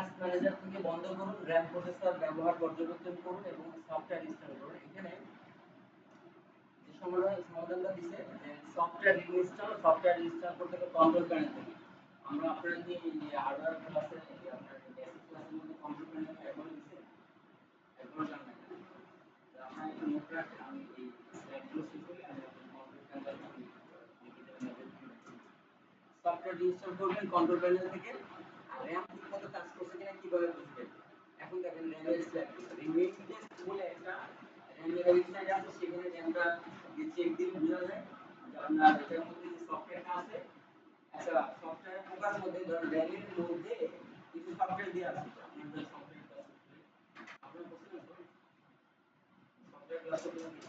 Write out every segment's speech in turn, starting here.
Task manager থেকে বন্ধ করুন, র‍্যাম প্রসেসর ব্যবহার পর্যবেক্ষণ করুন এবং সফটওয়্যার ইনস্টল করুন। এখানে যে সমাধানটা দিছে যে সফটওয়্যার ইনস্টল করতে হবে কন্ট্রোল প্যানেল থেকে। আমরা আপনারা কি হার্ডওয়্যার ক্লাসে আপনার বেসিক ক্লাসের মধ্যে কন্ট্রোল প্যানেল ব্যবহার দিছে একবার জানেন না। আমরা একটু নোট রাখেন, আমি এই স্লাইডগুলো শেষ করে আমি কন্ট্রোল প্যানেল সফটওয়্যার ইনস্টল করবেন কন্ট্রোল প্যানেল থেকে। আর র‍্যাম ঠিকমতো কাজ করছে কিনা কিভাবে বুঝবেন? এখন দেখেন র‍্যামের স্ল্যাব রিমেইন টেস্ট বলে একটা র‍্যামের ওয়েবসাইট আছে, সেখানে র‍্যামটা চেক দিলে বোঝা যায় যে আপনার এটার মধ্যে যে সফটওয়্যারটা আছে। আচ্ছা, সফটওয়্যার পোকার মধ্যে ধরুন র‍্যামের মধ্যে কিছু সফটওয়্যার দেওয়া আছে। আপনার যে সফটওয়্যার ক্লাস আপনারা বুঝছেন তো সফটওয়্যার ক্লাস বলেন তো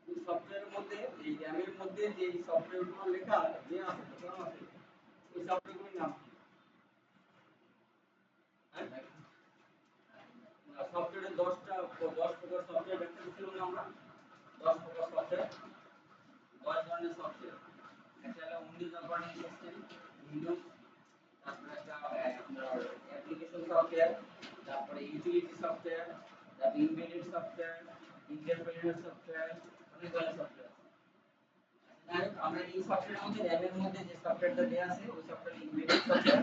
এই সফটওয়্যারের মধ্যে এই র‍্যামের মধ্যে যে সফটওয়্যারগুলো লেখা যে আছে বোঝানো আছে ওই সফটওয়্যারগুলোর নাম কি? সফটওয়্যারের 10 প্রকার সফটওয়্যার ব্যাখ্যা করেছিলাম না আমরা। 10 প্রকার সফটওয়্যার, 10 ধরনের সফটওয়্যার। একটা হলো উইন্ডোজ অপারেটিং সিস্টেম, উইন্ডোজ, তারপরে একটা আপনার অ্যাপ্লিকেশন সফটওয়্যার, তারপরে ইউটিলিটি সফটওয়্যার, তারপরে এমবেডেড সফটওয়্যার, ইন্টারপ্রেটার সফটওয়্যার, অনেক ধরনের সফটওয়্যার আছে। আমরা এই সফটওয়্যারের মধ্যে র‍্যামের মধ্যে যে সফটওয়্যারটা দেয়া আছে ওই সফটওয়্যার এমবেডেড সফটওয়্যার।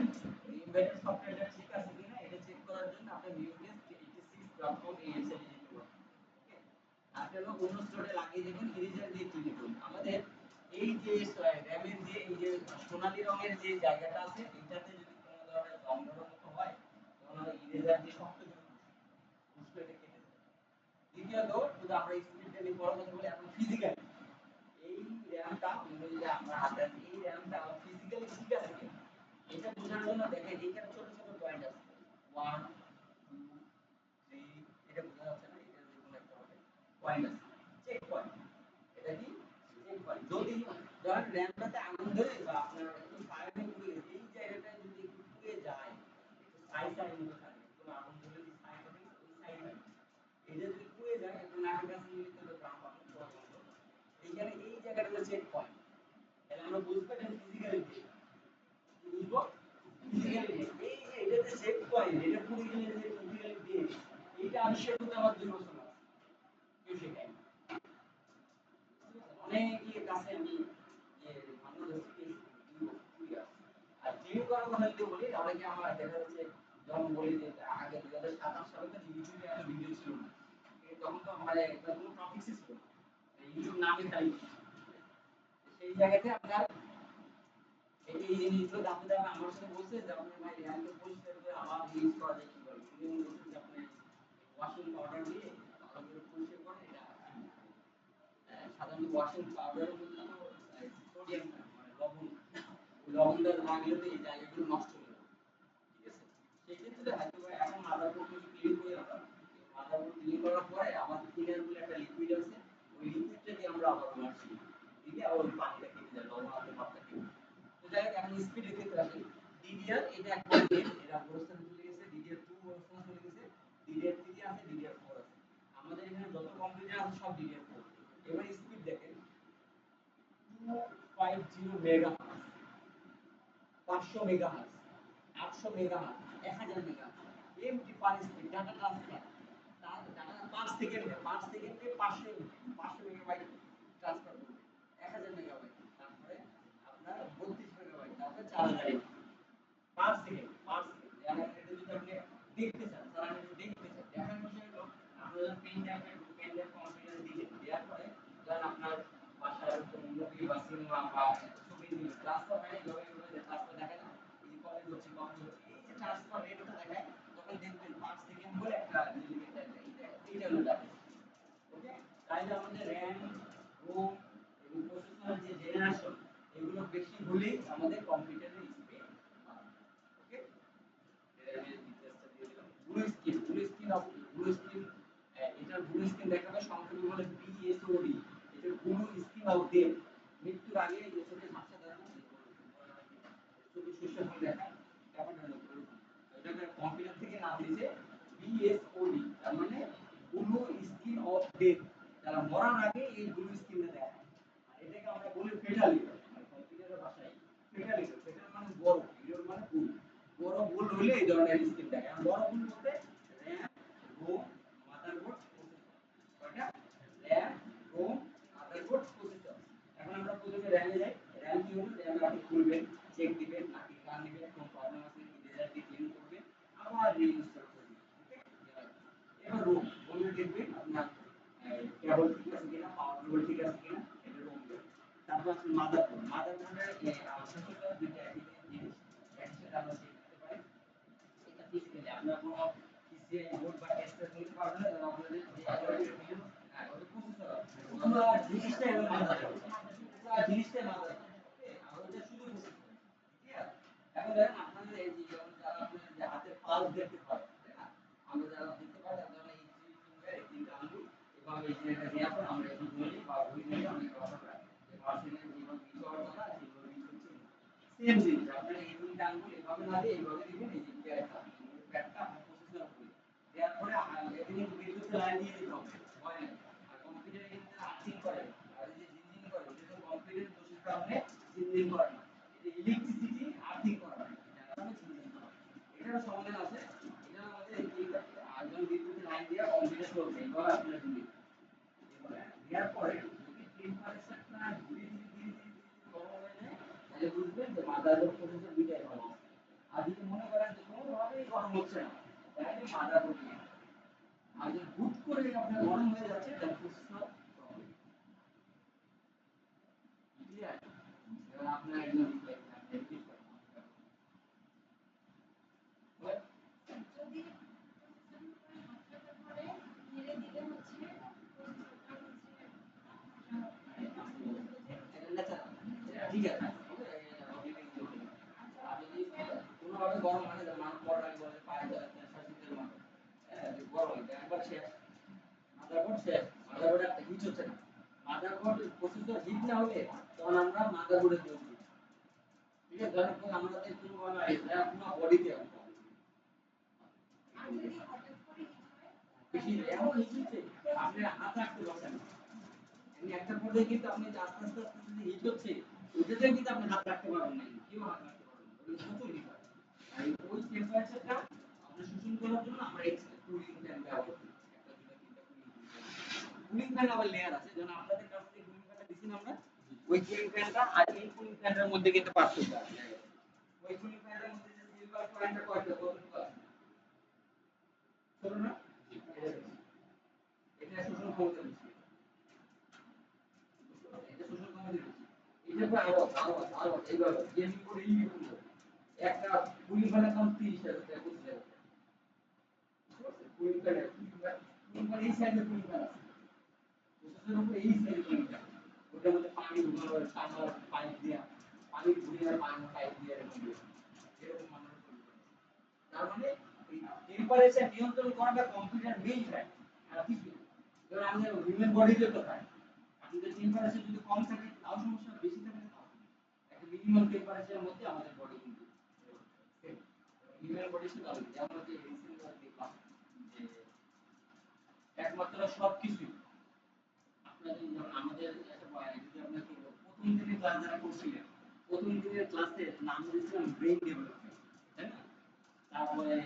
এই এমবেডেড সফটওয়্যারটা ঠিক আছে কিনা এটা চেক করার জন্য আপনি viewtest86.com এই ওয়েবসাইটে যেতে পারেন। ওকে, আপনি অন্য স্টোরে লাগিয়ে দেবেন ইরেজার দিয়ে ক্লিক করুন। আমাদের এই যে র‍্যামের যে এই যে সোনালী রঙের যে জায়গাটা আছে এটাতে যদি কোনো ধরনের জংগের মতো হয় তখন আমরা ইরেজার দিয়ে শক্ত করে ঘুষলে এটা কেটে দেবে। দ্বিতীয়ত যদি আমরা স্পিডটা নিয়ে বড় কথা বলি এখন ফিজিক্যাল এই র‍্যামটা অনুযায়ী আমরা হাতে এই র‍্যামটা ফিজিক্যালি ঠিক আছে কিনা এটা বোঝার জন্য দেখেন এখানে ছোট ছোট পয়েন্ট আছে 1 2 3 এটা বোঝা যাচ্ছে না, এটা যেকোনো একটা হবে পয়েন্ট আছে, চেক পয়েন্ট। এটা কি চেক পয়েন্ট? যদি ধরেন র‍্যামটাতে আগুন ধরে বা আপনার একটু ফায়ারে পুড়ে গেছে এই জায়গাটা যদি একটু পুড়ে যায় একটু সাইড মতো থাকে কোনো আগুন ধরে যে সাইড হবে ওই সাইড এটা যদি পুড়ে যায় একটু নাকের কাছে নিয়ে তো গ্রাম পাবেন পর্যন্ত এইখানে এই জায়গাটা চেক পয়েন্ট। তাহলে আমরা বুঝবো এটা ফিজিক্যালি বুঝবো ফিজিক্যালি এই যে এটাতে চেক পয়েন্ট এটা পুরো গেলে যে ফিজিক্যালি দিয়ে এইটা আবিষ্কার করতে আমার 2 বছর লাগে কেউ শেখায় না। অনেকের কাছে আমি বাংলাদেশ থেকে আর টিভি করার কথা যদি বলি অনেকে আমার দেখা যাচ্ছে যখন বলি যে আগে 2027 সালে তো ইউটিউবে এত ভিডিও ছিল না, তখন তো মানে কোনো টপিকই ছিল না, ইউটিউব নামে খালি সেই জায়গাতে আপনার এই জিনিসগুলো দাম দাম আমার সাথে বলছে যে আপনি ভাই র্যাম তো পরিষ্কার করে আবার ইউজ করা যায় কিভাবে উনি বলছেন যে আপনি ওয়াশিং পাউডার দিয়ে ভালো করে পরিষ্কার করেন এটা সাধারণত ওয়াশিং পাউডারের মধ্যে তো সোডিয়াম মানে লবণটা লাগলে তো এই জায়গাগুলো নষ্ট হয়ে যাবে। ঠিক আছে, সেক্ষেত্রে হয়তো এখন মাদারবোর্ড ক্লিন করে রাখা, মাদারবোর্ড ক্লিন করার পরে আমার ক্লিনার বলে একটা লিকুইড আছে ওই লিকুইডটা দিয়ে আমরা আবার ওয়াশ দিলে আবার ওই পানিটা কেটে যায়, লবণ আছে ভাবটা কেটে। তো যাই হোক এখন স্পিডের ক্ষেত্রে আসি। ডিডিআর এটা একটা গেম, এরা অবস্থানে চলে গেছে, ডিডিআর 2 অবস্থানে চলে গেছে, ডিডিআর 3 আছে, ডিডিআর 4 আছে। আমাদের এখানে যত কম্পিউটার আছে সব ডিডিআর 4। এবার স্পিড দেখেন 250 megahertz, 500 megahertz, 800 megahertz, 1000 megahertz MT per speed data transfer. তার ডাটা 5 সেকেন্ডে 500 এমবি 500 মেগাবাইট ট্রান্সফার করবে, 1000 মেগাবাইট, তারপরে আপনার 32 মেগাবাইট, তারপরে 4000 MB per second per second. এটা যদি আপনি দেখতে চান তাহলে আপনি দেখতে চান দেখার বিষয় হলো আমরা যখন পেন ড্রাইভ কম্পিউটারে দিলেন দেওয়ার পরে যখন আপনার বাসায় কোনো মুভি বা সিনেমা বা ছবি দিলেন ট্রান্সফার হয় এইভাবে ট্রান্সফার দেখায় না, এই কপি হচ্ছে এই যে ট্রান্সফার রেটটা দেখায় তখন দেখবেন পার সেকেন্ড বলে একটা লিমিট আছে, এইটা হলো ডাটা। ওকে, তাইলে আমাদের র‍্যাম রোম এবং প্রসেসরের যে জেনারেশন এগুলো বেশি হলেই আমাদের কম্পিউটারের স্পিড বাড়বে। ওকে, এটা আমি ডিটেইলসটা দিয়ে দিলাম। ব্লু স্ক্রিন এটার ব্লু স্ক্রিন দেখাবে সংক্ষেপে বলে বিএসওডি। এটা ব্লু স্ক্রিন অফ ডেথ, মৃত্যুর আগে এই যে চোখে ঝাপসা ধরে না চোখে শস্য দেখায় ব্যাপারটা হলো এটাকে কম্পিউটার থেকে নাম দিয়েছে বিএসওডি, তার মানে ব্লু স্ক্রিন অফ ডেথ, যারা মরার আগে এই ব্লু স্ক্রিনটা দেখায়। আর এটাকে আমরা বলি ফেটালিটি, মানে কম্পিউটারের ভাষায় ফেটালিটি। ফেটাল হলে এই ধরনের স্কিম থাকে। এখন বড় ভুল বলতে RAM, ROM, মাদারবোর্ড, প্রসেসর। কয়টা? RAM, ROM, motherboard, processor. এখন আমরা প্রথমে RAM এ যাই। RAM কি হলো? RAM আপনি খুলবেন, চেক দিবেন, আপনি কান দিবেন, কোন প্রবলেম আছে কি রেজাল্টটি ক্লিন করবেন, আবার রিইনস্টল করবেন। ওকে? এবার ROM, ROM এ দেখবেন আপনার কেবল ঠিক আছে কিনা, পাওয়ার কেবল ঠিক আছে কিনা, এটা ROM দেবেন। তারপর আপনার মাদারবোর্ড, মাদারবোর্ডের প্রসেসর দুইটা একই জিনিস, একসাথে আমরা চেক করতে পারি। এটা ফিজিক্যালি আমরা কোনো পিসিআই বোর্ড বা টেস্টার নিতে পারবো না, কারণ আপনাদের যে অ্যালগরিদম দিল, হ্যাঁ ওটা প্রসেসর পুরো জিনিসটাই হলো মাদারবোর্ড, পুরো জিনিসটাই মাদারবোর্ড। ওকে, আর ওটা শুধু প্রসেসর। ঠিক আছে? এখন দেখেন আপনাদের এই যে যেমন যারা আপনাদের যে হাতের পালস দেখতে পারে, তাই না? আমরা যারা দেখতে পাই তারা ধরেন এই থ্রি ফিঙ্গার, এই তিনটা আঙ্গুল এভাবে এই যে এটা দেওয়ার পর আমরা একটু ধরে বা ঘুরি ধরে আমরা কথা বলি যে পার্সেন্টেজ যেভাবে বিট হওয়ার কথা সেভাবে বিট হচ্ছে। সেম জিনিস আপনার এই তিনটা আঙ্গুল এভাবে না দিয়ে এইভাবে দিবেন, এই যে প্যাডটা আপনার প্রসেসর উপরে দেওয়ার পরে এখানে বিদ্যুতের লাইন দিয়ে দিতে হবে, হয় না? আর কম্পিউটারে কিন্তু আর্থিং করে, আর এই যে জিনজিন করে, এটা তো কম্পিউটারের দোষের কারণে জিনজিন করে না, এটা ইলেকট্রিসিটি আর্থিং করে না, যার কারণে জিনজিন করে। এটার সমাধান আছে। এটার মধ্যে এই আর্গন বিদ্যুতের লাইন দিয়ে কম্পিউটার চলবে, এবার আপনার দিবে এবার দেওয়ার পরে যদি টেম্পারেচারটা ধীরে ধীরে ধীরে ধীরে গরম হয়ে যায়, তাহলে বুঝবেন যে মাদারবোর্ড প্রসেসর দুইটাই ভালো আছে। আর যদি মনে করেন যে কোনোভাবেই গরম হচ্ছে না, তাহলে মাদারবোর্ড নিয়ে, আর যদি হুট করে আপনার গরম হয়ে যাচ্ছে তাহলে প্রসেসর প্রবলেম। ক্লিয়ার? এবার আপনার একদম রিপ্লেস করেন। যদি করে ধীরে ধীরে হচ্ছে প্রসেসরটা হচ্ছে ঠিক আছে। আর যদি কোনোভাবে গরম মানে মানুষ বড় আগে বলে পায়ে শীতের মতো, হ্যাঁ গরম এটা একবার শেষ, মাদারবোর্ড শেষ, মাদারবোর্ড একটা হিট হচ্ছে না, মাদারবোর্ড প্রসেসর হিট না হলে তখন আমরা মাদারবোর্ডে দোষ দিই। ঠিক আছে? ধরেন আমাদের কোনোভাবে এটা পুরো বডিতে বেশি এমন হিট হচ্ছে আপনি হাত রাখতে পারছেন না, এমনি একটা পর্যায়ে কিন্তু আপনি যে আস্তে আস্তে আস্তে আস্তে হিট হচ্ছে ওইটাতে কিন্তু আপনি হাত রাখতে পারবেন না, কেউ হাত রাখতে পারবেন না, ওটা প্রচুর হিট হয়। আর ওই টেম্পারেচারটা আপনি শোষণ করার জন্য আমরা এক্সট্রা কুলিং ফ্যান ব্যবহার করি, একটা দুটো তিনটা কুলিং ফ্যান আবার লেয়ার আছে, যেমন আপনাদের কাছ থেকে কুলিং ফ্যানটা দিছি না আমরা, ওই কুলিং ফ্যানটা আর এই কুলিং ফ্যানের মধ্যে কিন্তু পার্থক্য আছে। ওই কুলিং ফ্যানের মধ্যে যে সিলভার পয়েন্টটা কয়টা কতটুকু আছে ছোট না, এটা শোষণ ক্ষমতা বেশি, এটা শোষণ ক্ষমতা বেশি, এটা তো আরো এইভাবে গেমিং করে এই বিপুল একটা কুলিং ফ্যানের দাম 30,000 টাকা 25,000 টাকা। কুলিং ফ্যানের এই সাইজের কুলিং ফ্যান আছে, প্রসেসরের উপরে এই সাইজের কুলিং ফ্যান, ওটার মধ্যে পানি ঢুকানো হয় টানা পাইপ দিয়ে, পানি ঘুরিয়ে পানি পাইপ দিয়ে এরকম মানুষ কুলিং ফ্যান। তার মানে এই টেম্পারেচার নিয়ন্ত্রণ করাটা কম্পিউটার মেইন ফ্যাক্ট আর কিছু না। যেমন আমাদের হিউম্যান বডিতে তো হয়, আপনাদের টেম্পারেচার যদি কম থাকে তাও সমস্যা, বেশি থাকে তাও একটা মিনিমাম টেম্পারেচারের মধ্যে আমাদের বডি কিন্তু হিউম্যান বডির সাথে আলাদা। যেমন যে রিসেন্টলি দেখলাম যে একমাত্র সবকিছু আপনাদের যেমন আমাদের একটা যদি আপনাকে প্রথম দিনের ক্লাস যারা করছিলেন, প্রথম দিনের ক্লাসে নাম দিয়েছিলাম ব্রেইন ডেভেলপমেন্ট, তাই না? তারপরে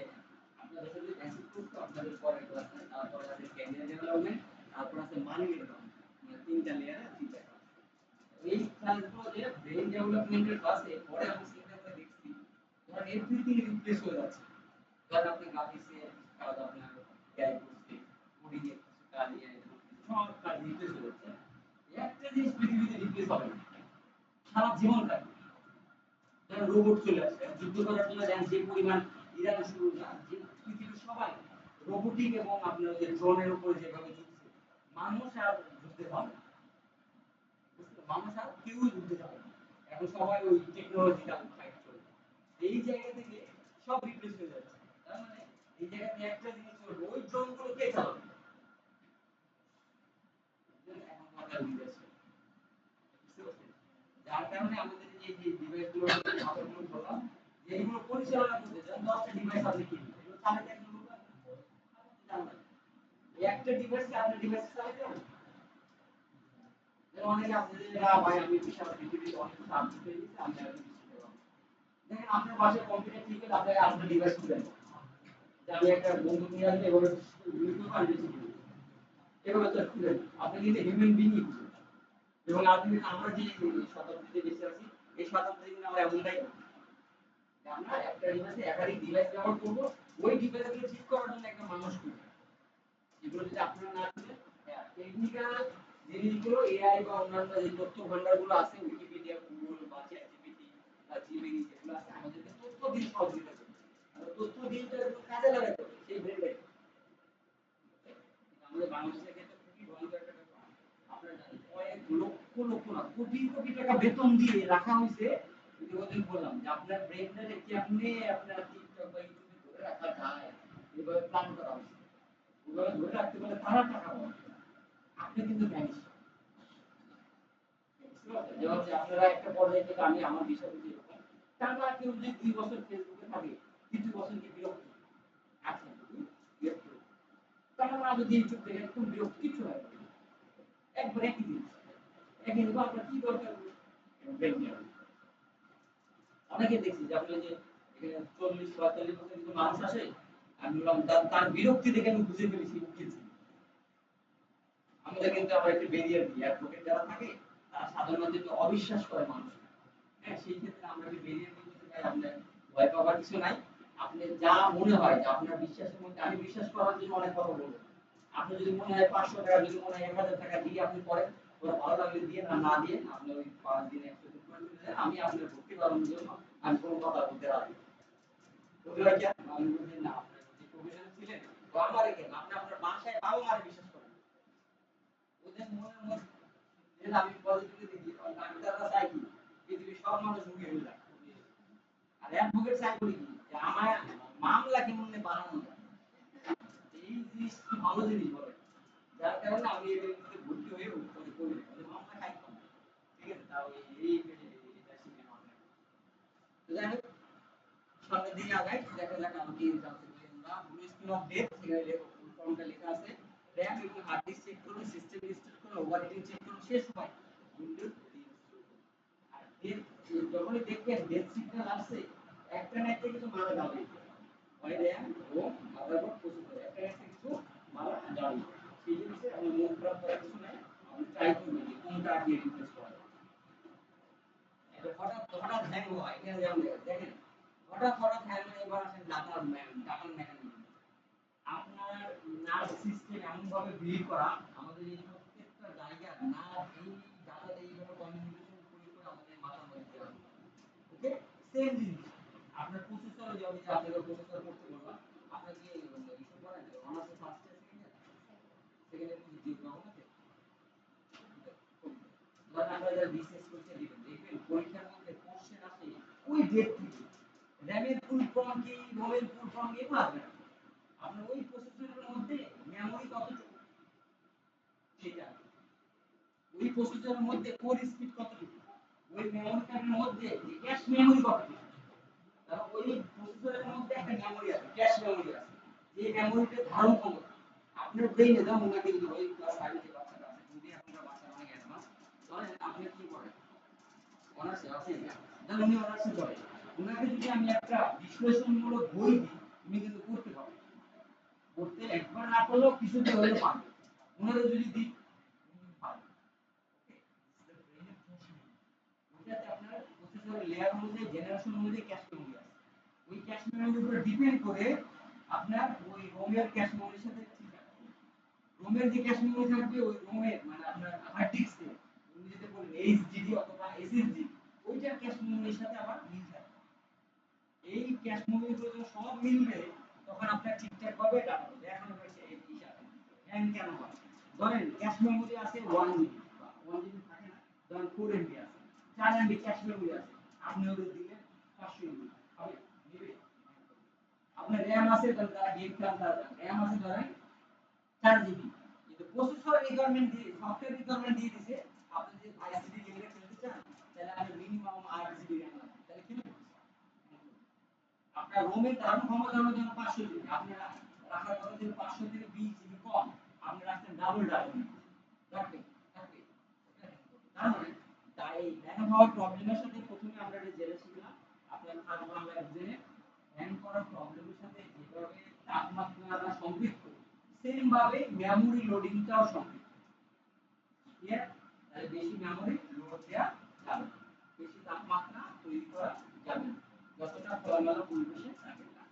আপনাদের সাথে বেসিক কোর্স তো আপনাদের পরের ক্লাসে, তারপরে আছে ক্যারিয়ার ডেভেলপমেন্ট, তারপর আছে মানি ডেভেলপমেন্ট, মানে তিনটা লেয়ারে তিনটা ক্লাস। এই ক্লাসগুলো যে ব্রেইন ডেভেলপমেন্টের ক্লাসে পরে আমি চিন্তা করে দেখছি ধরেন এভরিথিং রিপ্লেস হয়ে যাচ্ছে। ধরেন আপনি গ্রাফিক্সে কাজ, আপনার এআই করছে, কোডিং এর কাজ, এআই সব কাজ রিপ্লেস হয়ে যাচ্ছে। একটা জিনিস পৃথিবীতে রিপ্লেস হবে না, সারা জীবন থাকবে। ধরেন রোবট চলে আসছে যুদ্ধ করার জন্য, দেখেন যে পরিমাণ ইরান শুরু না, যে পৃথিবীর সবাই রোবোটিক এবং আপনার যে ড্রোনের উপরে যেভাবে যুদ্ধ, মানুষ আর যুদ্ধে পাবে না, মানুষ আর কেউ যুদ্ধে যাবে না, এখন সবাই ওই টেকনোলজিক্যাল ফাইট চলবে। এই জায়গা থেকে সব রিপ্লেস হয়ে যাচ্ছে। তার মানে এই জায়গাতে একটা জিনিস করবে, ওই ড্রোনগুলো কে চালাবে, এখন কথা বুঝেছে, বুঝতে পারছেন? যার কারণে আমাদের এই যে ডিভাইসগুলো ভালোগুলো বললাম যে এগুলো পরিচালনা করতে চান 10টা ডিভাইস আপনি কিনবেন, এগুলো চালাতে একজন লোক লাগবে, জানবেন এই একটা ডিভাইসকে আপনি ডিভাইস চালাতে পারবেন। অনেকে আপনি যে ভাই আমি বিশাল পৃথিবীতে অনেক কিছু আপডেট হয়ে গেছে আমি আর কিছু শিখতে পারবো, দেখেন আপনার বাসায় কম্পিউটার ঠিক আছে, আপনাকে আলাদা ডিভাইস খুঁজে নেন যে আমি একটা বন্ধু নিয়ে আসলে এভাবে ইউটিউব আর বেশি এভাবে তো খুঁজে আপনি কিন্তু হিউম্যান বিংই খুঁজে এবং আপনি আমরা যে শতাব্দীতে বেঁচে আছি এই শতাব্দীতে কিন্তু আমরা এমনটাই করি যে আমরা একটা ডিভাইসে একাধিক ডিভাইস ব্যবহার করবো ওই ডিভাইসগুলো ঠিক করার জন্য একটা মানুষ খুঁজে এগুলো যদি আপনারা না করেন টেকনিক্যাল জিনিসগুলো এআই বা অন্যান্য যে তথ্য ভান্ডারগুলো আছে উইকিপিডিয়া গুগল বা চ্যাটজিপিটি বা জিমিনি যেগুলো আছে আমাদেরকে তথ্য দিয়ে সহযোগিতা করবে আর তথ্য দিয়ে কাজে লাগাতে হবে সেই ব্রেনটাকে আমাদের বাংলাদেশের ক্ষেত্রে খুবই ভয়ঙ্কর একটা ব্যাপার আপনারা জানেন কয়েক লক্ষ লক্ষ না কোটি কোটি টাকা বেতন দিয়ে রাখা হয়েছে যদি ওদের বললাম যে আপনার ব্রেনটাকে কেমনে আপনার টিকটক বা ইউটিউবে ধরে রাখা যায় এভাবে প্ল্যান করা হয়েছে ওভাবে ধরে রাখতে পারলে তারা টাকা পাবে আপনি কিন্তু ভ্যানিশ যেমন যে আপনারা একটা পর্যায়ে থেকে আমি আমার বিষয় বুঝি এরকম টানা কেউ যদি 2 বছর ফেসবুকে থাকে 3 বছর কি বিরক্ত আছেন বিরক্ত টানা যদি ইউটিউব দেখে একদম বিরক্ত কিছু হয় না। একবার একই জিনিস একই জিনিস আপনার কি দরকার অনেকে দেখছি যে আপনি যে এখানে 40-45 বছর কিছু মানুষ আসে আমি বললাম তার বিরক্তি দেখে আমি বুঝে ফেলেছি উঠেছি আমাদের কিন্তু আবার একটা ব্যারিয়ার দিই অ্যাডভোকেট যারা থাকে তারা সাধারণত একটু অবিশ্বাস করে মানুষ হ্যাঁ সেই ক্ষেত্রে আমরা একটা ব্যারিয়ার দিয়ে বলতে চাই আপনার ভয় পাওয়ার কিছু নাই আপনি যা মনে হয় যে আপনার বিশ্বাসের মধ্যে আমি বিশ্বাস করার জন্য অনেক কথা বলবো আপনি যদি মনে হয় 500 টাকা যদি মনে হয় 1000 টাকা দিয়ে আপনি করেন ওরা ভালো লাগলে দিয়ে না দিয়ে আপনি ওই 5 দিন 100 দিন করে দেন আমি আপনার ভর্তি করানোর জন্য আমি কোনো কথা বলতে রাজি বুঝলে কি আমি বলছি না আপনি যে প্রফেশনাল ছিলেন ও আমারে কেন আপনি আপনার বাসায় বাবা মারে বিশ্বাস করেন ওদের মনের মধ্যে যে আমি পজিটিভিটি দিই কারণ ডাক্তাররা চাই কি পৃথিবীর সব মানুষ রোগী হয়ে যায় আর অ্যাডভোকেট চাই বলি কি যে আমার মামলা কেমনে বানানো যায় এই জিনিস কি ভালো জিনিস বলে যার কারণে আমি এর মধ্যে ভর্তি হয়ে উপরে করি মামলা খাই কম ঠিক আছে তাও এই এটা শিখে নেওয়া তো যাই হোক সামনের দিকে আগাই দেখা যাক আমি কি জানতে পারি আমরা ব্লু স্ক্রিন অফ ডেথ সেখানে ফর্মটা লেখা আছে র‍্যাম এবং হার্ড ডিস্ক চেক করুন সিস্টেম রিস্টার্ট করুন ওভারহিটিং চেক করুন শেষ হয় উইন্ডোজ আর ডেথ যখনই দেখবেন ডেথ সিগন্যাল আসছে একটা না একটা কিছু মারা যাবে হয় র‍্যাম এবং মাদারবোর্ড প্রসেসর একটা না একটা কিছু মারা যাবে সেই জিনিসে আমি মন খারাপ করার কিছু নাই আমি ট্রাই করব যে কোনটা আগে রিপ্লেস করা যায় এটা হঠাৎ হঠাৎ হ্যাং হয় এটা যেমন দেখেন হঠাৎ হ্যাং হয় এবার আসেন ডাটার মেকানিজম আপনার নার্ভ সিস্টেম এমন ভাবে বিল্ড করা আমাদের এই প্রত্যেকটা জায়গা নার্ভ এই ডাটাটা এইভাবে কমিউনিকেশন করে আমাদের মাথার মধ্যে দেওয়া ওকে সেম জিনিস আপনার প্রসেসরে যাবে যে আপনাকে প্রসেসর করতে বললাম আপনাকে ইস্যু করেন honours first year second year কিছু দিয়ে পাবো না ধরেন আমরা যারা বিসিএস পরীক্ষা দিবেন দেখবেন পরীক্ষার মধ্যে কোশ্চেন আসে ওই ডেট থেকে র‍্যামের ফুল ফর্ম কি রোমের ফুল ফর্ম এগুলো আসবে না আপনার ওই প্রসেসরের মধ্যে মেমরি কতটুকু সেটা ওই প্রসেসরের মধ্যে কোর স্পিড কতটুকু ওই মেমরি কার্ডের মধ্যে যে ক্যাশ মেমরি কতটুকু তাহলে ওই প্রসেসরের মধ্যে একটা মেমরি আছে ক্যাশ মেমরি আছে এই মেমরিতে ধারণ ক্ষমতা আপনার ব্রেইনে যেমন ওনাকে যদি ওই ক্লাস 5 এর বাচ্চাটা আছে যদি আপনার বাচ্চা অনেক অ্যাডভান্স ধরেন আপনি কি করেন অনার্সে আছেন তাহলে উনি অনার্সে পড়ে ওনাকে যদি আমি একটা বিশ্লেষণমূলক বই দিই উনি কিন্তু পড়তে পারবেন পড়তে একবার না পড়লেও কিছুতে হলে পারবে ওনারা যদি দিই পারবে ওটাতে আপনার প্রসেসরের লেয়ার অনুযায়ী জেনারেশন অনুযায়ী ক্যাশ মেমরি আছে ওই ক্যাশ মেমরির উপর ডিপেন্ড করে আপনার ওই রোমের ক্যাশ মেমরির সাথে ঠিক আছে রোমের যে ক্যাশ মেমরি থাকবে ওই রোমের মানে আপনার হার্ড ডিস্কে আপনি যেটা বলেন এইচডিডি অথবা এসএসডি ওইটার ক্যাশ মেমরির সাথে আবার মিল থাকবে এই ক্যাশ মেমরিগুলো যখন সব মিলবে তখন আপনার ঠিকঠাক ভাবে ডাটা হবে এখন এই হিসাব হ্যাং কেন হয় ধরেন ক্যাশ মেমরি আছে 1 জিবি বা 1 জিবি থাকে না ধরেন 4 এমবি আছে 4 এমবি ক্যাশ মেমরি আছে আপনি ওদের দিলেন 500 এমবি হবে দিবে আপনার র‍্যাম আছে তাহলে তারা গেম খেলতে পারবে র‍্যাম আছে ধরেন 4 জিবি কিন্তু প্রসেসর রিকোয়ারমেন্ট দিয়ে সফটওয়্যার রিকোয়ারমেন্ট দিয়ে দিয়েছে আপনি যদি আইসিডি গেমে খেলতে চান তাহলে আপনি মিনিমাম 8 জিবি র‍্যাম লাগবে তাহলে খেলতে আপনার রোমের ধারণ ক্ষমতা হলো যেমন 500 জিবি আপনার রাখার কথা ছিল 500 থেকে 20 জিবি কম আপনি রাখছেন ডাবল রাখবেন থাকবে তার মানে তাই হ্যাং হওয়ার প্রবলেমের সাথে প্রথমে আমরা এটা জেনে শিখলাম আপনার থাকবো আমরা একজনে হ্যান্ড করা প্রবলেমের সাথে যেভাবে তাপমাত্রা সম্পৃক্ত সেম ভাবে মেমোরি লোডিংটাও সম্পৃক্ত। ক্লিয়ার? তাহলে বেশি মেমোরি লোড দেওয়া যাবে না, বেশি তাপমাত্রা তৈরি করা যাবে না, যতটা খোলামেলা পরিবেশে থাকে না।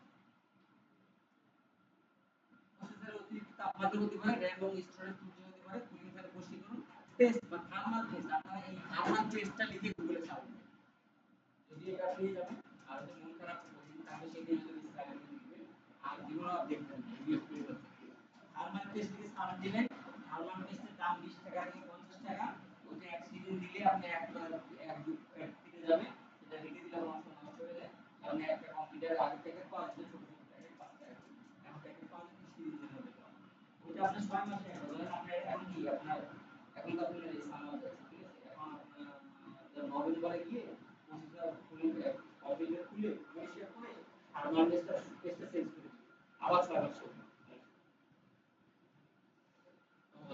প্রসেসরের অতিরিক্ত তাপমাত্রা হতে পারে, র‍্যাম এবং স্টোরেজ ত্রুটি হতে পারে, কুলিং ফ্যান বশীকরণ টেস্ট বা থার্মাল টেস্ট। আপনারা এই থার্মাল টেস্টটা লিখে গুগলে সার্চ করুন, যদি এটা পেয়ে যাবেন। আর যদি মন খারাপ করবেন তাহলে সেদিন যদি স্ক্যান করে দিবেন আর জীবন আর দেখবেন না, ভিডিও পেয়ে যাবেন। থার্মাল টেস্ট দিয়ে সার্চ দিবেন, থার্মাল টেস্টের দাম 20 টাকা থেকে 50 টাকা। ওটা এক সিজন দিলে আপনি এক কিনে যাবে, সেটা রেখে দিলে নষ্ট নষ্ট হয়ে যায়। আপনি একটা কম্পিউটার আগে থেকে পাওয়া যায় ছোট ছোট প্যাকেট 5 টাকা, এখন প্যাকেট পাওয়া যায় সিরিজের মধ্যে পাওয়া যায়। ওটা আপনি 6 মাসে একবার ধরেন আপনার এখন কি আপনার এখন তো আপনার এই সামার যাচ্ছে, ঠিক আছে? এখন আপনার নভেম্বরে গিয়ে প্রসেসর খুলে কম্পিউটার খুলে পরিষ্কার করে থার্মাল টেস্টটা চেঞ্জ করে দিবেন, আবার 6 মাস চলবে।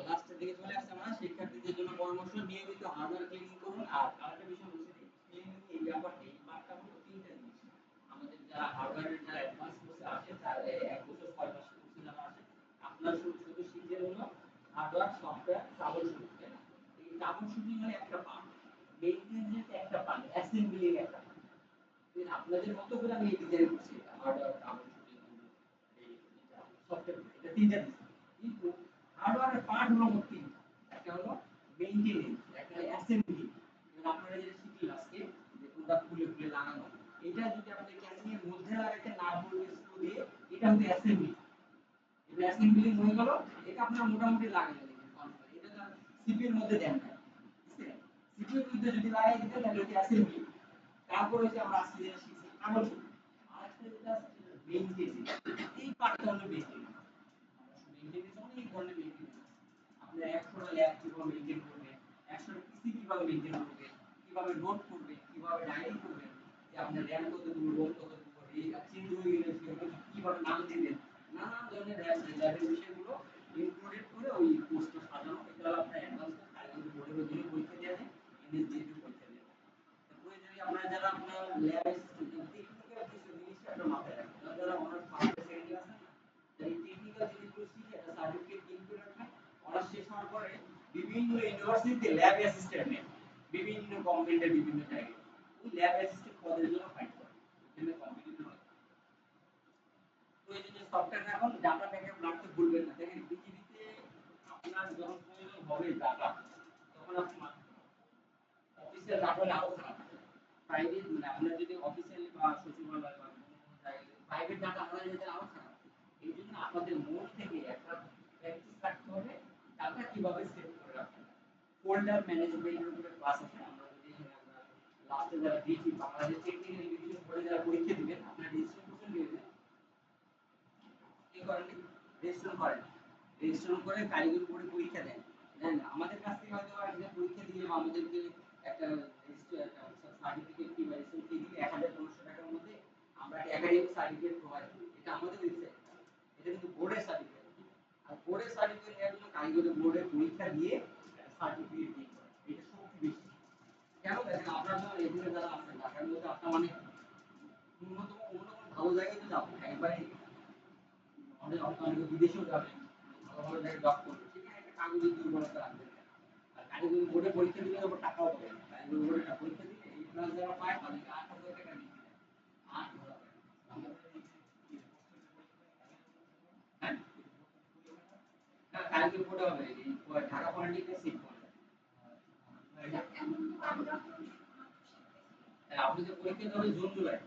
লাস্টের দিকে চলে আসছে আমরা শিক্ষার্থীদের জন্য পরামর্শ, নিয়মিত হার্ডওয়্যার ক্লিনিং করুন। আর আরেকটা বিষয় বলছি, ক্লিনিং এই ব্যাপারটা এই পার্টটা হলো তিনটা জিনিস। আমাদের যারা হার্ডওয়্যারের যারা অ্যাডভান্স কোর্সে আসে, তারা 1 বছর 6 মাস কোর্সে যারা আসে, আপনার শুধু শিখতে হলো হার্ডওয়্যার সফটওয়্যার ট্রাবল শুটিং, তাই না? এই ট্রাবল শুটিং মানে একটা পার্ট, মেইনটেনেন্স একটা পার্ট, অ্যাসেম্বলিং একটা পার্ট। আপনাদের মতো করে আমি এই ডিজাইন করছি হার্ডওয়্যার ট্রাবল শুটিং এই সফটওয়্যার, এটা তিনটা দিচ্ছি। কিন্তু হার্ডওয়্যারের পার্ট হলো মোট তিনটা, একটা হলো মেইনটেনেন্স, একটা হলো অ্যাসেম্বলি। যেমন আপনারা যেটা শিখলেন আজকে যে কোনটা খুলে খুলে লাগানো, এটা যদি আপনি ক্যাসিংয়ের মধ্যে লাগাইতে না বললে স্ক্রু দিয়ে, এটা হলো অ্যাসেম্বলি। এটা অ্যাসেম্বলি হয়ে গেল, এটা আপনারা মোটামুটি লাগাই দিবেন কনফার্ম। এটা তো সিপিইউর মধ্যে দেন না, ঠিক আছে? সিপিইউর মধ্যে যদি লাগাই দিতেন তাহলে এটা অ্যাসেম্বলি। তারপর হচ্ছে আমরা আজকে যেটা শিখছি ট্রাবল শুটিং। আরেকটা যেটা মেইনটেনেন্স, এই পার্টটা হলো মেইনটেনেন্স। মেইনটেনেন্স অনেক ধরনের মেইনটেনেন্স আছে। আপনি 100টা ল্যাব কিভাবে মেইনটেইন করবেন, 100টা পিসি কিভাবে মেইনটেইন করবেন, কিভাবে নোট করবেন, কিভাবে ডায়েরি করবেন, যে আপনার র‍্যাম কতটুকু, রোম কতটুকু, এই চেঞ্জ হয়ে গেলে সেগুলো কিভাবে নাম দিবেন, নানান ধরনের ল্যাবের বিষয়গুলো ইনক্লুডেড করে ওই কোর্সটা সাজানো। এটা হলো আপনার অ্যাডভান্স কোর্স, কারিগরি বোর্ডের অধীনে পরীক্ষা দেওয়া যায়, এনএসজিএতে পরীক্ষা দেওয়া যায়। তারপরে যদি আপনারা যারা আপনার ল্যাব অ্যাসিস্ট্যান্ট টেকনিক্যাল কিছু জিনিসটা আপনারা মাথায় রাখবেন, যারা অনার্স ফার্স্ট সেকেন্ড ক্লাস আছে না, এই টেকনিক্যাল জিনিসগুলো শিখে একটা সার্টিফিকেট গেইন করে রাখবেন। অনার্স শেষ হওয়ার পরে বিভিন্ন ইউনিভার্সিটিতে ল্যাব অ্যাসিস্ট্যান্ট নেন, বিভিন্ন গভর্নমেন্টের বিভিন্ন জায়গায় ওই ল্যাব অ্যাসিস্ট্যান্ট পদের জন্য ফাইট করে, এজন্য কম্পিটিটর হয়। তো এই যে সফটওয়্যার এখন ডাটা ব্যাকআপ রাখতে ভুলবেন না। দেখেন পৃথিবীতে আপনার যখন প্রয়োজন হবে ডাটা, তখন আপনি অফিসিয়াল ডাটা হলে আরো খারাপ, প্রাইভেট মানে আপনার যদি অফিসিয়াল বা সচিবালয় বা প্রাইভেট ডাটা হারাই যেতে আরো খারাপ। এই জন্য আপনাদের মন থেকে একটা প্র্যাকটিস রাখতে হবে ডাটা কিভাবে সেভ করে রাখতে হবে। ফোল্ডার ম্যানেজমেন্টের উপরে ক্লাস আছে, আমরা যদি আমরা লাস্টে যারা দিয়েছি বাংলাদেশ টেকনিক্যাল এডুকেশন বোর্ডে যারা পরীক্ষা দিবেন, আপনারা রেজিস্ট্রেশন করছেন দিবেন, কি করেন রেজিস্ট্রেশন করেন, রেজিস্ট্রেশন করে কারিগরি বোর্ডে পরীক্ষা দেন। দেন আমাদের কাছ থেকে হয়তো একটা পরীক্ষা দিলে আমাদেরকে একটা সার্টিফিকেট কি বা রেজিস্ট্রেশন ফি দিলে 1500 টাকার মধ্যে আমরা একটা একাডেমিক সার্টিফিকেট প্রোভাইড করি। এটা আমাদের ওয়েবসাইট, এটা কিন্তু বোর্ডের সার্টিফিকেট। আর বোর্ডের সার্টিফিকেট নেওয়ার জন্য কারিগরি বোর্ডে পরীক্ষা দিয়ে একটা সার্টিফিকেট দিতে হয়, এটা শক্তি বেশি। কেন দেখেন আপনারা যখন এখানে যারা আছেন ঢাকার মধ্যে, আপনার মানে ন্যূনতম অন্য কোনো ভালো জায়গায় তো যাবো একবারে, অনেক অনেকে বিদেশেও যাবে, ভালো ভালো জায়গায় জব করবে, সেখানে একটা কাগজের দুর্বলতা রাখবে। আর কারিগরি বোর্ডে পরীক্ষা দিলে ওপর টাকাও পাবে না। কারিগরি বোর্ডে একটা পরীক্ষা দিলে এই ক্লাস যারা পায় তাদেরকে 8,000 টাকা দিতে হয়, 8,000 টাকা। হ্যাঁ, কারিগরি বোর্ডে হবে এই ঢাকা পলিটেকনিক সিট পড়ে। আপনি যে পরীক্ষা দেবেন জুন জুলাই,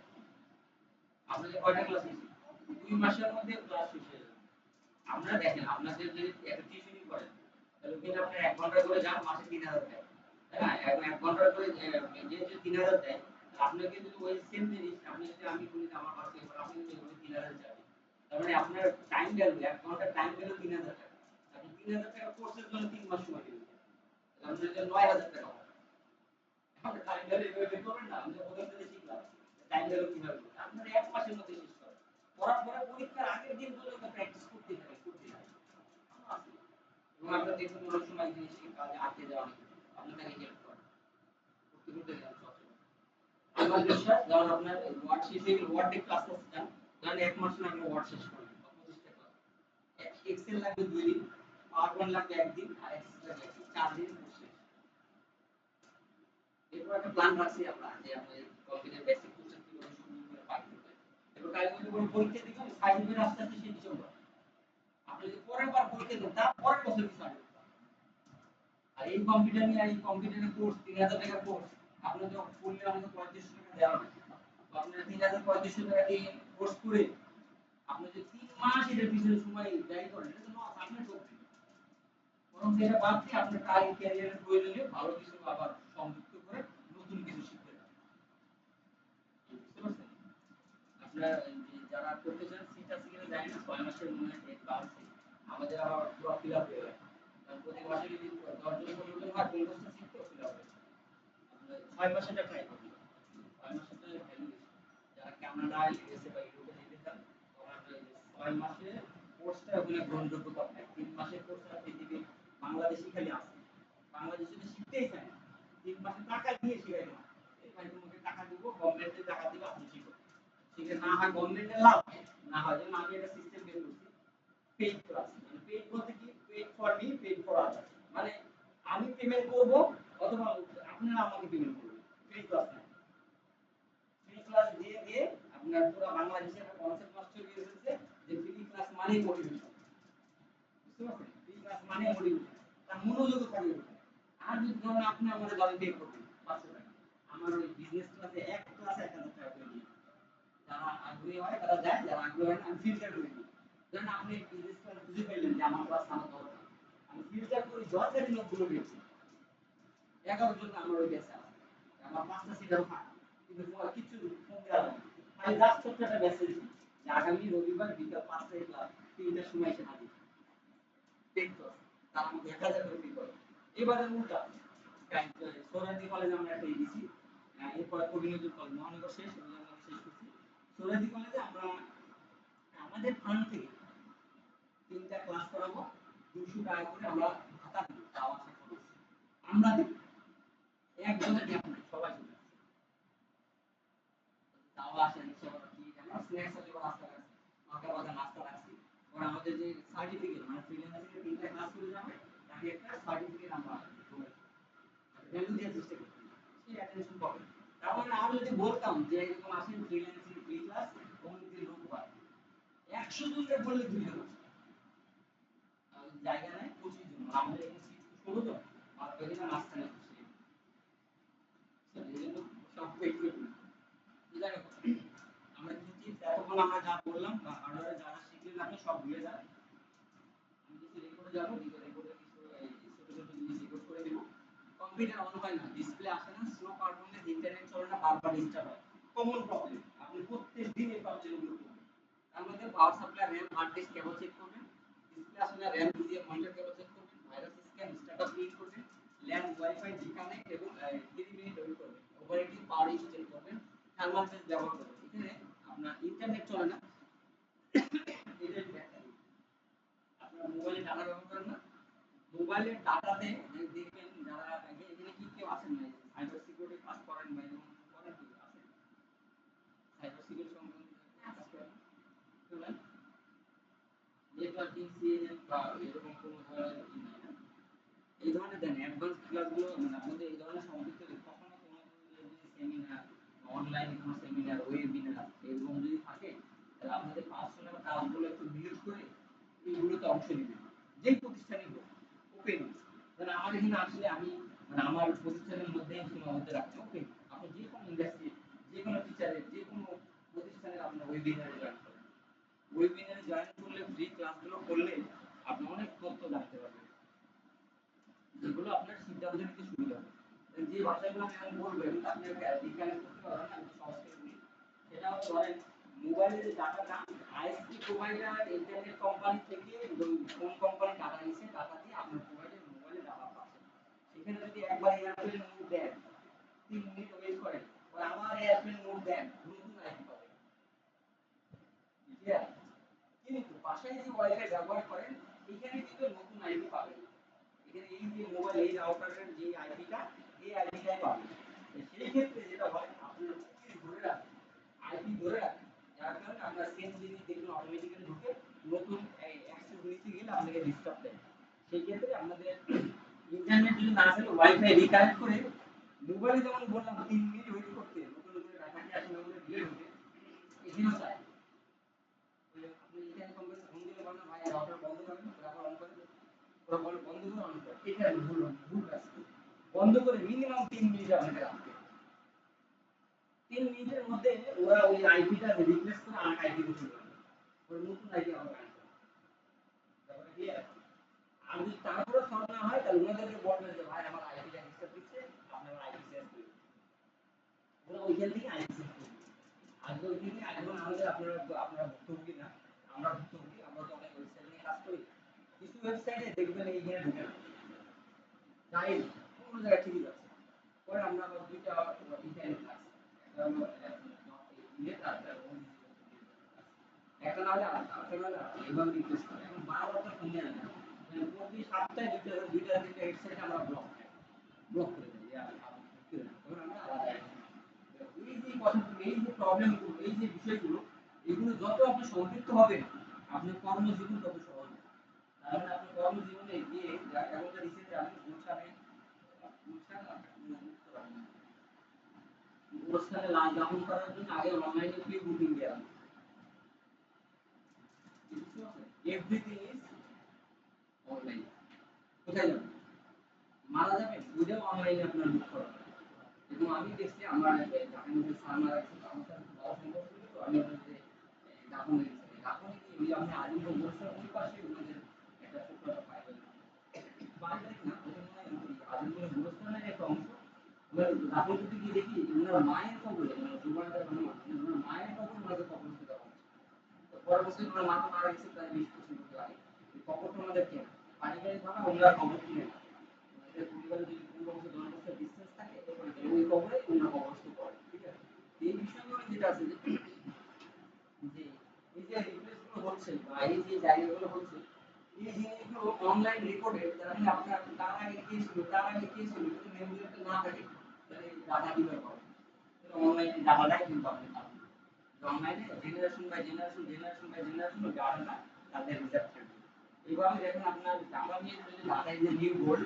আপনাদের কয়টা ক্লাস আছে? 2 মাসের মধ্যে ক্লাস শেষ হয়ে যাবে। আপনারা দেখেন আপনাদের যদি একটা টিউশনি করেন, তাহলে ওখানে আপনার 1 ঘন্টা করে যান, মাসে 3000 টাকা, তাই না? এখন 1 ঘন্টা করে যে 3000 দেয়, আপনাকে যদি ওই সেম জিনিস আপনি যদি আমি বলি যে আমার মাসে এবার আপনি যদি ওই 3000 যাবেন, তার মানে আপনার টাইম ভ্যালু 1 ঘন্টা টাইম ভ্যালু 3000 টাকা। আপনি 3000 টাকা কোর্সের জন্য 3 মাস সময় দিবেন, তাহলে আপনার জন্য 9000 টাকা হবে। এখন টাইম ভ্যালু এভাবে বের করবেন না, আমি প্রথম থেকে শিখলাম টাইম ভ্যালু কিভাবে করতে। আপনারা 1 মাসের মধ্যে শেষ করেন, করার পরে পরীক্ষার আগের দিন পর্যন্ত প্র্যাকটিস করতে থাকেন, করতে থাকেন। এবং আমরা দেখুন অনেক সময় এই জিনিসকে কাজে আটকে যাওয়া অনেক, আপনি তাকে হেল্প করেন, করতে করতে যান সবসময়। আমার বিশ্বাস যখন আপনার ওয়ার্ড শেষে ওয়ার্ডে ক্লাস করছেন ধরেন এক মাসের আপনি ওয়ার্ড শেষ করবেন 25টা ক্লাস এক্সেল লাগবে 2 দিন পাওয়ার পয়েন্ট লাগবে 1 দিন আর এক্সেল লাগবে 4 দিন করছে এরপর একটা প্ল্যান রাখছি আমরা যে আমরা কম্পিউটার বেসিক কোর্স কিভাবে শুরু করে পার করতে এরপর কালকে যখন পরীক্ষা দিবেন সার্টিফিকেট আস্তে আস্তে সেই ডিসেম্বর আপনি যদি পরের বার পরীক্ষা দেন তার পরের বছর কি সার্টিফিকেট আর এই কম্পিউটার নিয়ে এই কম্পিউটারের কোর্স 3000 টাকার কোর্স আপনি তো করলে আমাকে 3500 টাকা দেওয়া হবে তো আপনি 3500 টাকা দিয়ে কোর্স করে আপনি যদি 3 মাস এর পিছনে সময় ব্যয় করেন এটা তো লস আপনি করবেন বরং এটা বাদ দিয়ে আপনি টাইম ক্যারিয়ারের প্রয়োজনে ভালো কিছু আবার সংযুক্ত করে নতুন কিছু শিখতে পারেন বুঝতে পারছেন আপনারা যারা করতে চান সিটা শিখে যায় না 6 মাসের মনে হয় ক্লাস আমাদের আবার পুরো ফিল আপ হয়ে যায় কারণ প্রতি মাসে যদি 10 জন 15 জন হয় 50টা শিখতে ফিল আপ হয়ে যায় আপনারা 6 মাসেটা ট্রাই করুন 6 মাসেটা ভ্যালু যারা কানাডায় ইউএসএ বা ইউরোপে যেতে চান তারা 6 মাসে কোর্সটা ওখানে গ্রহণযোগ্যতা পায় 3 মাসের কোর্সটা পৃথিবী বাংলাদেশি খালি আছে বাংলাদেশে তো শিখতেই চায় না 3 মাসে টাকা দিয়ে শিখাই না এই ভাই তোমাকে টাকা দিব গভর্নমেন্টে টাকা দিব আপনি শিখো শিখে না হয় গভর্নমেন্টের লাভ না হয় যেমন আমি একটা সিস্টেম বের করছি পেইড ক্লাস মানে পেইড বলতে কি paid for me paid for others মানে আমি পেমেন্ট করব অথবা আপনারা আমাকে পেমেন্ট করবেন ফ্রি ক্লাস না ফ্রি ক্লাস দিয়ে দিয়ে আপনার পুরো বাংলাদেশে একটা কনসেপ্ট নষ্ট হয়ে গেছে যে ফ্রি ক্লাস মানেই মোটিভেশন বুঝতে পারছেন ফ্রি ক্লাস মানে মোটিভেশন তার মনোযোগ থাকবে আর যদি ধরুন আপনি আমাদের দলে পে করবেন 500 টাকা আমার ওই বিজনেস ক্লাসে এক ক্লাসে 1000 টাকা করে দিই যারা আগ্রহী হয় তারা যায় যারা আগ্রহী হয় না আমি ফিল্টার করে দিই ধরেন আপনি বিজনেস ক্লাস বুঝে ফেললেন যে আমার ক্লাস আমার দরকার আমি ফিল্টার করি দরকারি লোকগুলো বেশি 11 জন আমার ওই ব্যাচে আছে আমার 5টা সিটার ফাঁকা কিন্তু কিছু ফোন দেওয়া হয় খালি জাস্ট ছোট্ট একটা মেসেজ যে আগামী রবিবার বিকাল 5টায় ক্লাস 3টার সময় এসে হাজির দেখতো তারা আমাকে 1000 করে ফি করে এবারে উল্টা সোহরাওয়ার্দী কলেজে আমরা একটা দিয়েছি এরপর কবি নজরুল কলেজ মহানগর শেষ আমরা শেষ করছি সোহরাওয়ার্দী কলেজে আমরা আমাদের ফান্ড থেকে 3টা ক্লাস করাবো 200 টাকা করে আমরা ভাতা দিব যাওয়া আসা খরচ আমরা দিব একজনের গ্যাপ নাই সবাই চলে আসছে যাওয়া আসা রিক্সা ভাড়া কি আমরা স্ন্যাক্স আছে রাস্তা রাখছি নটা বাজে নাস্তা রাখছি আর আমাদের যে সার্টিফিকেট মানে ফ্রিল্যান্সিং এর 3টা ক্লাস করে যাবে তাকে একটা সার্টিফিকেট আমরা ভ্যালু দিয়ে চেষ্টা করছি সেই অ্যাটেনশন পাবে তার মানে আমি যদি বলতাম যে এরকম আসেন ফ্রিল্যান্সিং ফ্রি ক্লাস কমিউনিটি লোক পায় 100 জনকে বললে 2 জন আসে জায়গা নাই 25 জন আমাদের এখানে সিট 16 জন আর এখানে মাঝখানে বসে সেজন্য সব একটু যাই হোক আমরা কিছু টিপস এতক্ষণ আমরা যা বললাম বা হার্ডওয়্যারে যা যা শিখলেন আপনি সব ভুলে যান আমি কিছু রেকর্ডে যাবো রেকর্ডে কিছু ছোট ছোট জিনিস রেকর্ড করে দেবো কম্পিউটার অন হয় না ডিসপ্লে আসে না স্লো পারফরম্যান্স ইন্টারনেট চলে না বারবার ডিস্টার্ব হয় কমন প্রবলেম আপনি প্রত্যেক দিন এই প্রবলেমগুলো করবেন তার মধ্যে power supply RAM hard disk cable check করবেন ডিসপ্লে আসে না র‍্যাম দিয়ে মনিটর কেবল চেক করবেন ভাইরাস স্ক্যান স্ট্যাটাস ক্লিন করবেন ল্যান ওয়াইফাই ডিকানেক্ট এবং 3 মিনিট ওয়েট করবেন ওভারহিটিং পাওয়ার ইস্যু চেক করবেন থার্মাল পেস্ট ব্যবহার করবেন এখানে আপনার ইন্টারনেট চলে না এটা আপনার মোবাইলে ডাটা ব্যবহার করেন না মোবাইলের ডাটাতে দেখবেন যারা এখানে কি কেউ আছেন না সাইবার সিকিউরিটি কাজ করেন বা এরকম করেন কি আছেন সাইবার সিকিউরিটি সম্বন্ধে কাজ করেন শুনেন নেটওয়ার্কিং সিএনএন বা এরকম কোনো ধরনের এই ধরনের দেন অ্যাডভান্স ক্লাসগুলো মানে আপনাদের এই ধরনের সম্পৃক্ত কখনো কোনো সেমিনার অনলাইন কোনো সেমিনার ওয়েবিনার এরকম যদি থাকে তাহলে আপনাদের পার্সোনাল কাজগুলো একটু মিউট করে এইগুলোতে অংশ নেবেন যেই প্রতিষ্ঠানে হোক ওপেন কারণ আমার এখানে আসলে আমি মানে আমার প্রতিষ্ঠানের মধ্যে সীমাবদ্ধ রাখছি ওকে আপনি যে কোনো ইন্ডাস্ট্রি যে কোনো টিচারের যে কোনো প্রতিষ্ঠানের আপনার ওয়েবিনারে জয়েন করেন ওয়েবিনারে জয়েন করলে ফ্রি ক্লাসগুলো করলে আপনি অনেক তথ্য জানতে পারবেন যেগুলো আপনার সিদ্ধান্ত নিতে সুবিধা হবে যে ভাষাগুলো আমি বলবো এগুলো আপনি রিকানেক্ট করতে পারবেন আমি সহজ করে বলি সেটা হচ্ছে ধরেন মোবাইলের যে ডাটাটা আইএসপি প্রোভাইডার ইন্টারনেট কোম্পানি থেকে কোন কোম্পানি ডাটা নিছে ডাটা দিয়ে আপনার প্রোভাইডার মোবাইলে ডাটা পাচ্ছেন সেখানে যদি একবার এয়ারপ্লেন মোড দেন 3 মিনিট ওয়েট করেন আর আবার এয়ারপ্লেন মোড দেন নতুন আইপি পাবেন ক্লিয়ার কিন্তু বাসায় যে ওয়াইফাই ব্যবহার করেন এখানে কিন্তু নতুন আইপি পাবেন এখানে এই যে মোবাইল এই রাউটারের যে আইপিটা এই আইপিটাই পাবেন সেই ক্ষেত্রে যেটা হয় আপনার আইপি ধরে রাখে, যার কারণে আপনার সেম জিনিস দেখুন অটোমেটিক্যালি ঢুকে নতুন অ্যাক্সেস নিতে গেলে আপনাকে ডিস্টার্ব দেয়। সেই ক্ষেত্রে আপনাদের ইন্টারনেট যদি না থাকে ওয়াইফাই রিকানেক্ট করে মোবাইলে যেমন বললাম 3 মিনিট ওয়েট করতে, নতুন নতুন ডাটা কি আসলে ওগুলো ডিলিট হতে এখানেও তাই। আপনি এখানে কম্পিউটার ফোন দিলে বলেন ভাই রাউটার বন্ধ করেন, রাউটার অন করেন, ওরা বলে বন্ধ করে অন করে, এটা ভুল কাজ। বন্ধ করে মিনিমাম 3 মিনিট আপনাকে রাখতে হবে। 3 মিনিটের মধ্যে ওরা ওই আইপিটা রিপ্লেস করে আরেকটা আইপি তে চলে যাবে, ওই নতুন আইপি আবার কানেক্ট করবে। তারপরে ক্লিয়ার? আর যদি তারপরে সলভ না হয় তাহলে ওনাদেরকে বলবেন যে ভাই আমার আইপিটা ডিস্টার্ব দিচ্ছে, আপনি আমার আইপি চেঞ্জ করুন। ওরা ওইখান থেকে আইপি চেঞ্জ করবে। আগে ওই থেকে এখন আমাদের আপনারা ভুক্তভোগী না, আমরা ভুক্তভোগী। আমরা তো অনেক ওয়েবসাইট নিয়ে কাজ করি, কিছু ওয়েবসাইটে দেখবেন এইখানে ঢুকে না, যাই কোনো জায়গায় ঠিকই যাচ্ছে। পরে আমরা আবার দুইটা ইন্টারনেট আছে, একটা হলো নেট আর একটা না হলে আরেকটা না হলে এইভাবে রিকোয়েস্ট করে। এখন বারবার তো ফোন নেয় না, প্রতি সপ্তাহে দুইটা তিনটা ওয়েবসাইট আমরা ব্লক করে দিই, তখন আমরা আলাদা এই যে কথাগুলো, এই যে প্রবলেমগুলো, এই যে বিষয়গুলো, এগুলো যত আপনি সম্পৃক্ত হবেন আপনার কর্মজীবন তত সহজ হবে। তার মানে আপনার কর্মজীবনে গিয়ে এমনটা রিসেন্টলি আপনি গোরস্থানে লাশ দাফন করার জন্য আগে অনলাইনে প্রি বুকিং দেওয়া হয়। Everything is online. কোথায় যাবেন? মারা যাবেন, ওইটাও অনলাইনে আপনার বুক করা হয়। এবং আমি দেখছি আমার যখন স্যার মারা গেছে, আমার সাথে খুব ভালো সম্পর্ক ছিল, তো আমি ওনাদের দাফনে গেছি। দাফনে কি ওই আপনি আলিম গোরস্থানের ওই পাশে ওনাদের একটা ছোট্ট একটা পারিবারিক না, ওটা মনে হয় আলিম গোরস্থানের একটা অংশ। দাফন করতে গিয়ে দেখি ওনার মায়ের কবরে, মানে জুবানটা ওনার মায়ের কবর ওনাদের কবরস্থ দেওয়া হচ্ছে। তো পরবর্তীতে ওনার মা তো মারা গেছে প্রায় 20-25 বছর আগে, এই কবরটা ওনাদের কেনা, পারিবারিক ভাবে ওনার কবর কিনে না, ওনাদের পরিবারে যদি 15 বছর 10 বছর ডিসটেন্স থাকে ওই কবরে ওনার কবরস্থ করে। ঠিক আছে? এই বিষয়গুলো যেটা আছে যে এই যে রিপ্লেস গুলো হচ্ছে বা এই যে জায়গাগুলো হচ্ছে, এই জিনিসগুলো অনলাইন রেকর্ডে, তার মানে আপনার তার আগে কে ছিল, তার আগে কে ছিল, যদি মেমোরিতে না থাকে তাহলে ডাটা কিভাবে পাবেন? অনলাইনে ডাটাটাই কিন্তু আপনি পাবেন। অনলাইনে generation by generation generation by generation ডাটাটা তাদের রিজার্ভ থাকবে। এইভাবে দেখেন আপনার ডাটা নিয়ে যদি data is a new gold.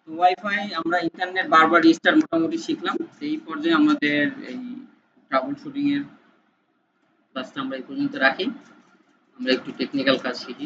তো ওয়াইফাই আমরা ইন্টারনেট বারবার রিস্টার্ট মোটামুটি শিখলাম। এই পর্যায়ে আমাদের এই ট্রাবল শুটিং এর ক্লাসটা আমরা এই পর্যন্ত রাখি। আমরা একটু টেকনিক্যাল কাজ শিখি।